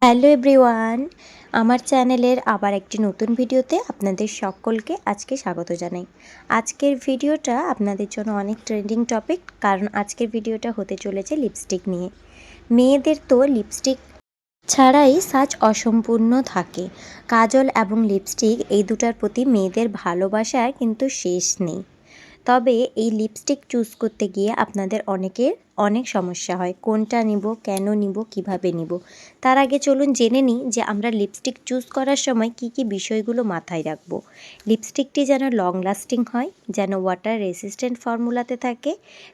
Hello everyone, আমার চ্যানেলের আবার একটি নতুন ভিডিওতে আপনাদের সকলকে আজকে স্বাগত জানাই। আজকের ভিডিওটা আপনাদের জন্য অনেক ট্রেন্ডিং টপিক, কারণ আজকের ভিডিওটা হতে চলেছে লিপস্টিক নিয়ে। মেয়েদের তো লিপস্টিক ছাড়াই সাজ অসম্পূর্ণ থাকে। কাজল এবং লিপস্টিক এই দুটার প্রতি মেয়েদের ভালোবাসার কিন্তু শেষ নেই। তবে এই লিপস্টিক চুজ করতে গিয়ে আপনাদের অনেকের অনেক সমস্যা হয়, কোনটা নিব, কেন নিব, কিভাবে নিব। তার আগে চলুন জেনে নিই যে আমরা লিপস্টিক চুজ করার সময় কি কি বিষয়গুলো মাথায় রাখবো। লিপস্টিকটি যেন লং লাস্টিং হয়, যেন ওয়াটার রেসিস্ট্যান্ট ফর্মুলাতে থাকে,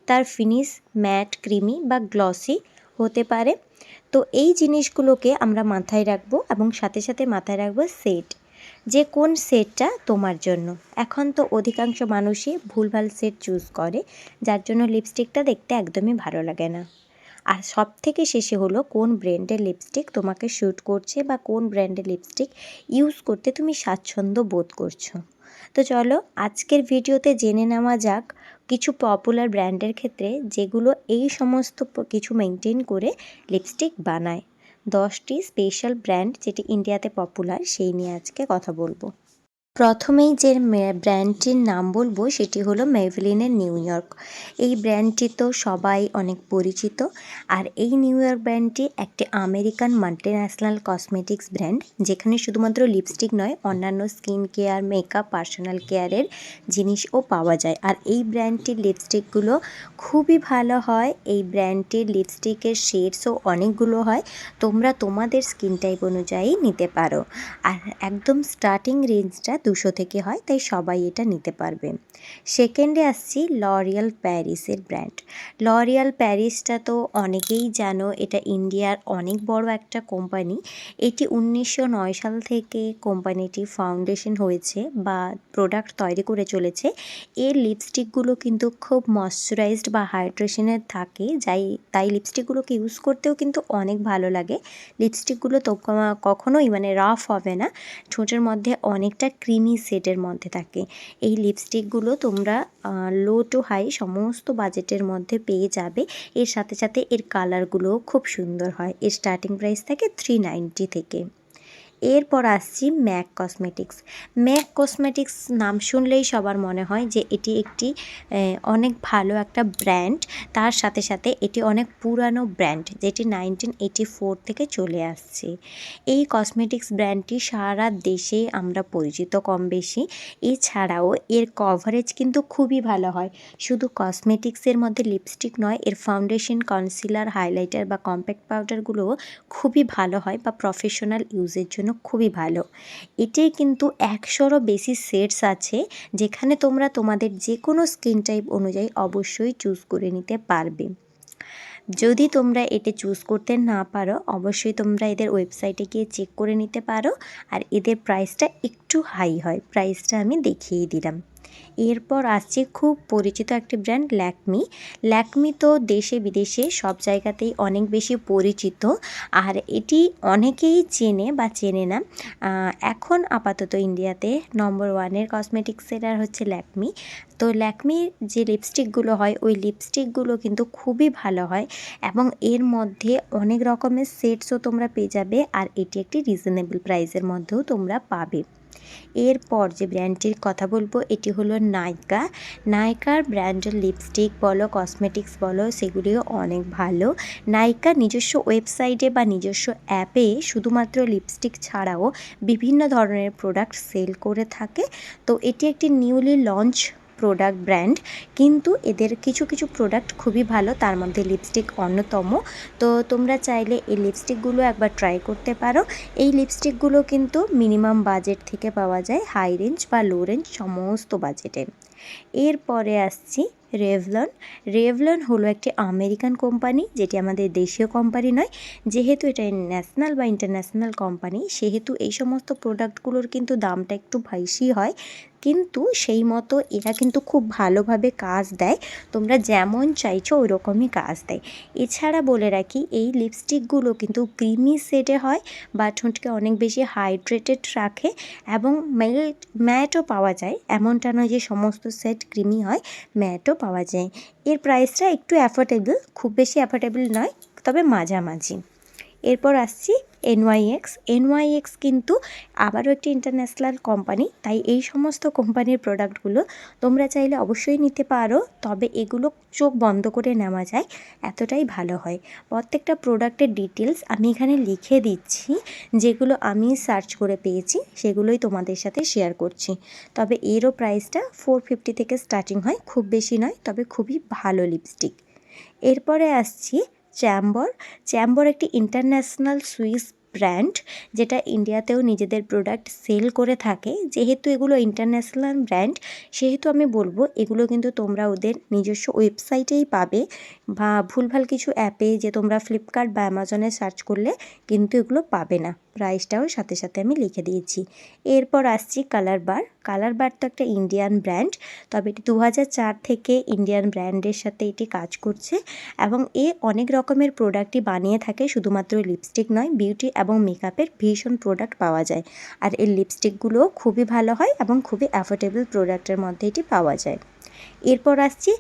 তার ফিনিশ ম্যাট, ক্রিমি বা গ্লসি হতে পারে। তো এই জিনিসগুলোকে আমরা মাথায় রাখবো এবং সাথে সাথে মাথায় রাখবো সেট, যে কোন সেটটা তোমার জন্য। এখন তো অধিকাংশ মানুষই ভুলভাল সেট চুজ করে, যার জন্য লিপস্টিকটা দেখতে একদমই ভালো লাগে না। আর সব থেকে শেষে হলো কোন ব্র্যান্ডের লিপস্টিক তোমাকে শ্যুট করছে বা কোন ব্র্যান্ডের লিপস্টিক ইউজ করতে তুমি স্বাচ্ছন্দ্য বোধ করছো। তো চলো আজকের ভিডিওতে জেনে নেওয়া যাক কিছু পপুলার ব্র্যান্ডের ক্ষেত্রে যেগুলো এই সমস্ত কিছু মেনটেন করে লিপস্টিক বানায়। 10টি স্পেশাল ব্র্যান্ড যেটি ইন্ডিয়াতে পপুলার, সেই নিয়ে আজকে কথা বলবো। প্রথমেই যে ব্র্যান্ডটির নাম বলবো সেটি হলো মেভলিনের নিউ ইয়র্ক। এই ব্র্যান্ডটি তো সবাই অনেক পরিচিত। আর এই নিউ ইয়র্ক ব্র্যান্ডটি একটি আমেরিকান মাল্টিন্যাশনাল কসমেটিক্স ব্র্যান্ড, যেখানে শুধুমাত্র লিপস্টিক নয়, অন্যান্য স্কিন কেয়ার, মেকআপ, পার্সোনাল কেয়ারের জিনিসও পাওয়া যায়। আর এই ব্র্যান্ডটির লিপস্টিকগুলো খুবই ভালো হয়। এই ব্র্যান্ডটির লিপস্টিকের শেডসও অনেকগুলো হয়, তোমরা তোমাদের স্কিন টাইপ অনুযায়ী নিতে পারো। আর একদম স্টার্টিং রেঞ্জটা 200 থেকে হয়, তাই সবাই এটা নিতে পারবে। সেকেন্ডে আসছি লরিয়াল প্যারিসের ব্র্যান্ড। লরিয়াল প্যারিসটা তো অনেকেই জানো, এটা ইন্ডিয়ার অনেক বড় একটা কোম্পানি। এটি 1909 সাল থেকে কোম্পানিটি ফাউন্ডেশন হয়েছে বা প্রোডাক্ট তৈরি করে চলেছে। এর লিপস্টিকগুলো কিন্তু খুব ময়শ্চারাইজড বা হাইড্রেশনের থাকে, তাই লিপস্টিকগুলোকে ইউজ করতেও কিন্তু অনেক ভালো লাগে। লিপস্টিকগুলো তো কখনোই রাফ হবে না, ঠোঁটের মধ্যে অনেকটা ক্রিমি শেডের মধ্যে থাকে। এই লিপস্টিকগুলো তোমরা লো টু হাই সমস্ত বাজেটের মধ্যে পেয়ে যাবে। এর সাথে সাথে এর কালারগুলোও খুব সুন্দর হয়। এর স্টার্টিং প্রাইস থাকে 390 থেকে। এরপর আসছি ম্যাক কসমেটিক্স। ম্যাক কসমেটিক্স নাম শুনলেই সবার মনে হয় যে এটি একটি অনেক ভালো একটা ব্র্যান্ড। তার সাথে সাথে এটি অনেক পুরানো ব্র্যান্ড, যেটি 1984 থেকে চলে আসছে। এই কসমেটিক্স ব্র্যান্ডটি সারা দেশে আমরা পরিচিত কম বেশি। এছাড়াও এর কভারেজ কিন্তু খুবই ভালো হয়। শুধু কসমেটিক্সের মধ্যে লিপস্টিক নয়, এর ফাউন্ডেশন, কনসিলার, হাইলাইটার বা কম্প্যাক্ট পাউডারগুলোও খুবই ভালো হয় বা প্রফেশনাল ইউজের জন্য খুবই ভালো। এটির কিন্তু 100রও বেশি শেডস আছে, যেখানে তোমরা তোমাদের যে কোনো স্কিন টাইপ অনুযায়ী অবশ্যই চুজ করে নিতে পারবে। যদি তোমরা এটা চুজ করতে না পারো, অবশ্যই তোমরা এদের ওয়েবসাইটে গিয়ে চেক করে নিতে পারো। আর এদের প্রাইসটা একটু হাই হয়, প্রাইসটা আমি দেখিয়ে দিলাম। এরপর আসছে খুব পরিচিত একটি ব্র্যান্ড ল্যাকমি। ল্যাকমি তো দেশে বিদেশে সব জায়গাতেই অনেক বেশি পরিচিত, আর এটি অনেকেই চেনে বা চেনে না। এখন আপাতত ইন্ডিয়াতে নম্বর 1-এর কসমেটিক্সের আর হচ্ছে ল্যাকমি। তো ল্যাকমির যে লিপস্টিকগুলো হয়, ওই লিপস্টিকগুলো কিন্তু খুবই ভালো হয় এবং এর মধ্যে অনেক রকমের শেডসও তোমরা পেয়ে যাবে। আর এটি একটি রিজনেবল প্রাইসের মধ্যেও তোমরা পাবে। এরপর যে ব্র্যান্ডটির কথা বলবো এটি হলো নাইকা। নাইকার ব্র্যান্ডের লিপস্টিক বলো, কসমেটিক্স বলো, সেগুলিও অনেক ভালো। নাইকা নিজস্ব ওয়েবসাইটে বা নিজস্ব অ্যাপে শুধুমাত্র লিপস্টিক ছাড়াও বিভিন্ন ধরনের প্রোডাক্ট সেল করে থাকে। তো এটি একটি নিউলি লঞ্চ প্রোডাক্ট ব্র্যান্ড, কিন্তু এদের কিছু কিছু প্রোডাক্ট খুবই ভালো, তার মধ্যে লিপস্টিক অন্যতম। তো তোমরা চাইলে এই লিপস্টিকগুলো একবার ট্রাই করতে পারো। এই লিপস্টিকগুলো কিন্তু মিনিমাম বাজেট থেকে পাওয়া যায়, হাই রেঞ্জ বা লো রেঞ্জ সমস্ত বাজেটে। এরপরে আসছি রেভলন। রেভলন হলো একটি আমেরিকান কোম্পানি, যেটি আমাদের দেশীয় কোম্পানি নয়। যেহেতু এটা ন্যাশনাল বা ইন্টারন্যাশনাল কোম্পানি, সেহেতু এই সমস্ত প্রোডাক্টগুলোর কিন্তু দামটা একটু বেশি হয়, কিন্তু সেই মতো এরা কিন্তু খুব ভালোভাবে কাজ দেয়। তোমরা যেমন চাইছো ওই রকমই কাজ দেয়। এছাড়া বলে রাখি, এই লিপস্টিকগুলো কিন্তু ক্রিমি শেডে হয় বা ঠোঁটকে অনেক বেশি হাইড্রেটেড রাখে এবং ম্যাটও পাওয়া যায়। এমনটা নয় যে সমস্ত সেট ক্রিমি হয়, ম্যাটও পাওয়া যায়। এর প্রাইসটা একটু অ্যাফোর্ডেবল, খুব বেশি অ্যাফোর্ডেবল নয়, তবে মাঝামাঝি। এরপর আসছি এনওয়াইএক্স কিন্তু আবারও একটি ইন্টারন্যাশনাল কোম্পানি, তাই এই সমস্ত কোম্পানির প্রোডাক্টগুলো তোমরা চাইলে অবশ্যই নিতে পারো, তবে এগুলো চোখ বন্ধ করে নেওয়া যায়, এতটাই ভালো হয়। প্রত্যেকটা প্রোডাক্টের ডিটেলস আমি এখানে লিখে দিচ্ছি, যেগুলো আমি সার্চ করে পেয়েছি সেগুলোই তোমাদের সাথে শেয়ার করছি। তবে এরও প্রাইসটা 450 থেকে স্টার্টিং হয়, খুব বেশি নয়, তবে খুবই ভালো লিপস্টিক। এরপরে আসছি চ্যাম্বর একটি ইন্টারন্যাশনাল সুইস ব্র্যান্ড, যেটা ইন্ডিয়াতেও নিজেদের প্রোডাক্ট সেল করে থাকে। যেহেতু এগুলো ইন্টারন্যাশনাল ব্র্যান্ড, সেহেতু আমি বলবো এগুলো কিন্তু তোমরা ওদের নিজস্ব ওয়েবসাইটেই পাবে, বা ভুলভাল কিছু অ্যাপে যে তোমরা ফ্লিপকার্ট বা অ্যামাজনে সার্চ করলে কিন্তু এগুলো পাবে না। প্রাইসটাও সাথে সাথে আমি লিখে দিয়েছি। এরপর আসছি কালার বার তো একটা ইন্ডিয়ান ব্র্যান্ড, তবে এটি 2004 থেকে ইন্ডিয়ান ব্র্যান্ডের সাথে এটি কাজ করছে, এবং অনেক রকমের প্রোডাক্টই বানিয়ে থাকে, শুধুমাত্র লিপস্টিক নয়, বিউটি এবং মেকআপের ভীষণ প্রোডাক্ট পাওয়া যায়। আর এর লিপস্টিকগুলোও খুবই ভালো হয় এবং খুবই অ্যাফোর্ডেবল প্রোডাক্টের মধ্যে এটি পাওয়া যায়। এরপর আসছি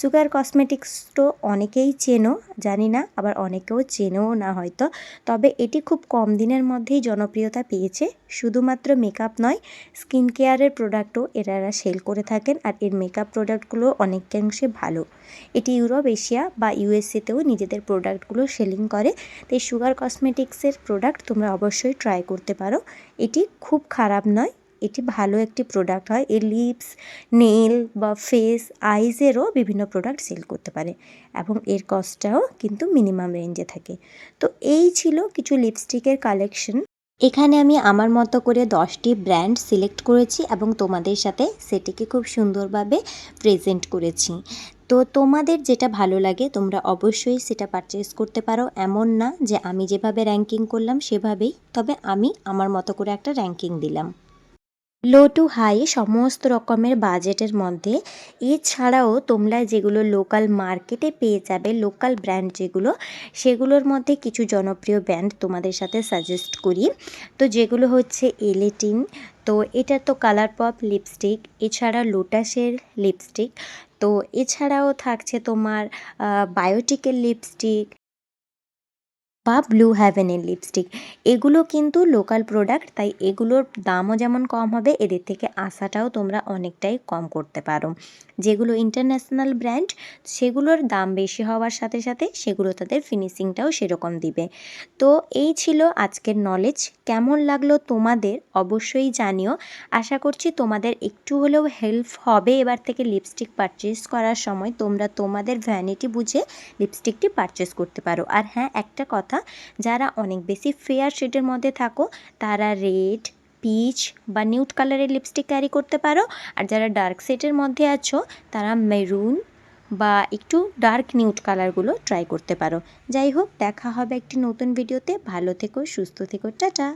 সুগার কসমেটিক্স তো অনেকেই চেনো, জানি না, আবার অনেকেও চেনেও না হয়তো, তবে এটি খুব কম দিনের মধ্যেই জনপ্রিয়তা পেয়েছে। শুধুমাত্র মেকআপ নয়, স্কিন কেয়ারের প্রোডাক্টও এরা সেল করে থাকেন, আর এর মেকআপ প্রোডাক্টগুলো অনেকাংশে ভালো। এটি ইউরোপ, এশিয়া বা ইউএসএতেও নিজেদের প্রোডাক্টগুলো সেলিং করে, তাই সুগার কসমেটিক্সের প্রোডাক্ট তোমরা অবশ্যই ট্রাই করতে পারো। এটি খুব খারাপ নয়, এটি ভালো একটি প্রোডাক্ট হয়। এর লিপস, নেল বা ফেস, আইজেরও বিভিন্ন প্রোডাক্ট সেল করতে পারে, এবং এর কস্টটাও কিন্তু মিনিমাম রেঞ্জে থাকে। তো এই ছিল কিছু লিপস্টিকের কালেকশন। এখানে আমি আমার মতো করে 10টি ব্র্যান্ড সিলেক্ট করেছি এবং তোমাদের সাথে সেটিকে খুব সুন্দরভাবে প্রেজেন্ট করেছি। তো তোমাদের যেটা ভালো লাগে তোমরা অবশ্যই সেটা পারচেস করতে পারো, এমন না যে আমি যেভাবে র্যাঙ্কিং করলাম সেভাবেই, তবে আমি আমার মতো করে একটা র্যাঙ্কিং দিলাম। লো টু হাই সমস্ত রকমের বাজেটের মধ্যে। এছাড়াও তোমরা যেগুলো লোকাল মার্কেটে পেয়ে যাবে, লোকাল ব্র্যান্ড যেগুলো, সেগুলোর মধ্যে কিছু জনপ্রিয় ব্র্যান্ড তোমাদের সাথে সাজেস্ট করি। তো যেগুলো হচ্ছে এলেটিন, তো এটা তো কালার পপ লিপস্টিক, এছাড়া লোটাসের লিপস্টিক, তো এছাড়াও থাকছে তোমার বায়োটিকের লিপস্টিক বা ব্লু হ্যাভেনের লিপস্টিক। এগুলো কিন্তু লোকাল প্রোডাক্ট, তাই এগুলোর দামও যেমন কম হবে, এদের থেকে আশাটাও তোমরা অনেকটাই কম করতে পারো। যেগুলো ইন্টারন্যাশনাল ব্র্যান্ড, সেগুলোর দাম বেশি হওয়ার সাথে সাথে সেগুলো তাদের ফিনিশিংটাও সেরকম দিবে। তো এই ছিল আজকের নলেজ। কেমন লাগলো তোমাদের অবশ্যই জানিও। আশা করছি তোমাদের একটু হলেও হেল্প হবে এবার থেকে লিপস্টিক পারচেস করার সময়। তোমরা তোমাদের ভ্যানিটি বুঝে লিপস্টিকটি পারচেস করতে পারো। আর হ্যাঁ, একটা কথা, যারা অনেক বেশি ফেয়ার শেডের মধ্যে থাকো তারা রেড, পিচ বা নিউড কালারের লিপস্টিক ক্যারি করতে পারো, আর যারা ডার্ক শেডের মধ্যে আছো তারা মেরুন বা একটু ডার্ক নিউড কালারগুলো ট্রাই করতে পারো। যাই হোক, দেখা হবে একটি নতুন ভিডিওতে। ভালো থেকো, সুস্থ থেকো, টাটা।